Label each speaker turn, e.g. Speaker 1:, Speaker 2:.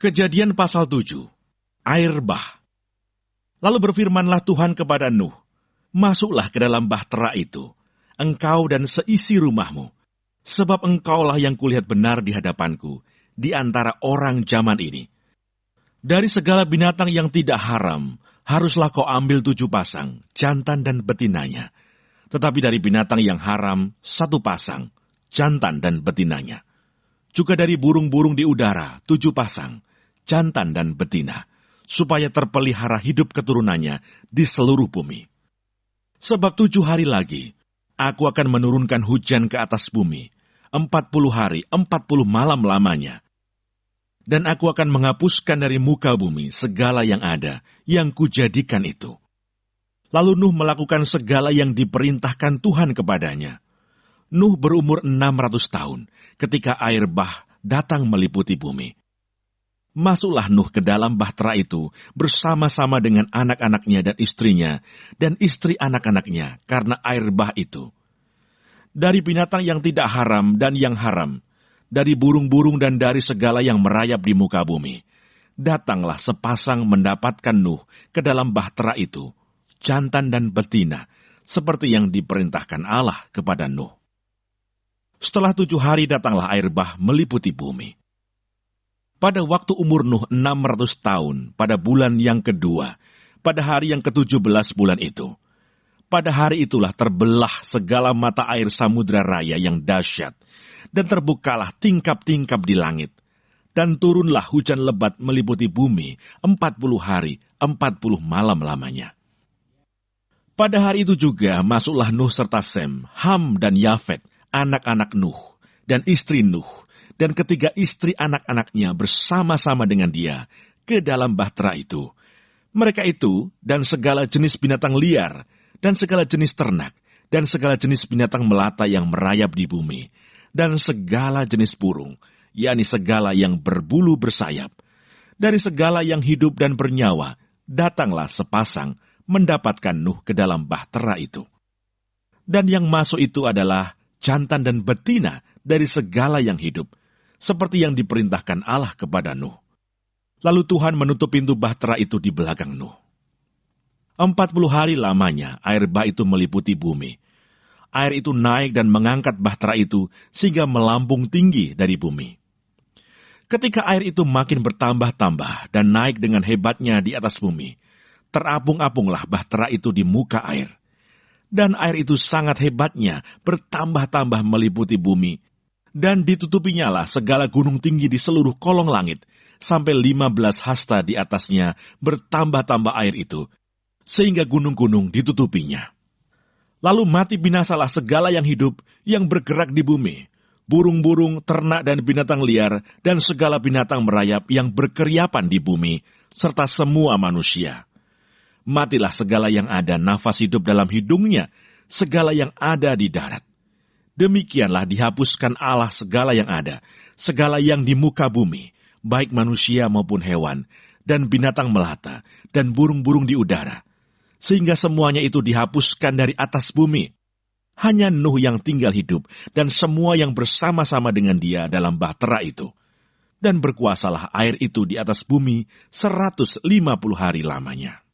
Speaker 1: Kejadian pasal 7, air bah. Lalu berfirmanlah Tuhan kepada Nuh, masuklah ke dalam bahtera itu, engkau dan seisi rumahmu, sebab engkaulah yang kulihat benar di hadapanku, di antara orang zaman ini. Dari segala binatang yang tidak haram, haruslah kau ambil 7 pasang, jantan dan betinanya. Tetapi dari binatang yang haram, 1 pasang, jantan dan betinanya. Juga dari burung-burung di udara, 7 pasang, jantan dan betina, supaya terpelihara hidup keturunannya di seluruh bumi. Sebab 7 hari lagi, aku akan menurunkan hujan ke atas bumi, 40 hari, 40 malam lamanya. Dan aku akan menghapuskan dari muka bumi segala yang ada, yang kujadikan itu. Lalu Nuh melakukan segala yang diperintahkan Tuhan kepadanya. Nuh berumur 600 tahun, ketika air bah datang meliputi bumi. Masuklah Nuh ke dalam bahtera itu bersama-sama dengan anak-anaknya dan istrinya, dan istri anak-anaknya, karena air bah itu. Dari binatang yang tidak haram dan yang haram, dari burung-burung dan dari segala yang merayap di muka bumi, datanglah sepasang mendapatkan Nuh ke dalam bahtera itu, jantan dan betina, seperti yang diperintahkan Allah kepada Nuh. Setelah 7 hari datanglah air bah meliputi bumi. Pada waktu umur Nuh 600 tahun, pada bulan yang kedua, pada hari yang ke-17 bulan itu, pada hari itulah terbelah segala mata air samudra raya yang dahsyat, dan terbukalah tingkap-tingkap di langit, dan turunlah hujan lebat meliputi bumi 40 hari, 40 malam lamanya. Pada hari itu juga masuklah Nuh serta Sem, Ham dan Yafet, anak-anak Nuh, dan istri Nuh, dan ketiga istri anak-anaknya bersama-sama dengan dia ke dalam bahtera itu. Mereka itu dan segala jenis binatang liar, dan segala jenis ternak, dan segala jenis binatang melata yang merayap di bumi, dan segala jenis burung, yakni segala yang berbulu bersayap. Dari segala yang hidup dan bernyawa, datanglah sepasang mendapatkan Nuh ke dalam bahtera itu. Dan yang masuk itu adalah jantan dan betina dari segala yang hidup, seperti yang diperintahkan Allah kepada Nuh. Lalu Tuhan menutup pintu bahtera itu di belakang Nuh. 40 hari lamanya air bah itu meliputi bumi. Air itu naik dan mengangkat bahtera itu sehingga melambung tinggi dari bumi. Ketika air itu makin bertambah-tambah dan naik dengan hebatnya di atas bumi, terapung-apunglah bahtera itu di muka air. Dan air itu sangat hebatnya bertambah-tambah meliputi bumi, dan ditutupinya lah segala gunung tinggi di seluruh kolong langit, sampai 15 hasta di atasnya bertambah-tambah air itu, sehingga gunung-gunung ditutupinya. Lalu mati binasalah segala yang hidup yang bergerak di bumi, burung-burung, ternak dan binatang liar, dan segala binatang merayap yang berkeriapan di bumi, serta semua manusia. Matilah segala yang ada nafas hidup dalam hidungnya, segala yang ada di darat. Demikianlah dihapuskan Allah segala yang ada, segala yang di muka bumi, baik manusia maupun hewan, dan binatang melata, dan burung-burung di udara. Sehingga semuanya itu dihapuskan dari atas bumi. Hanya Nuh yang tinggal hidup, dan semua yang bersama-sama dengan dia dalam bahtera itu. Dan berkuasalah air itu di atas bumi 150 hari lamanya.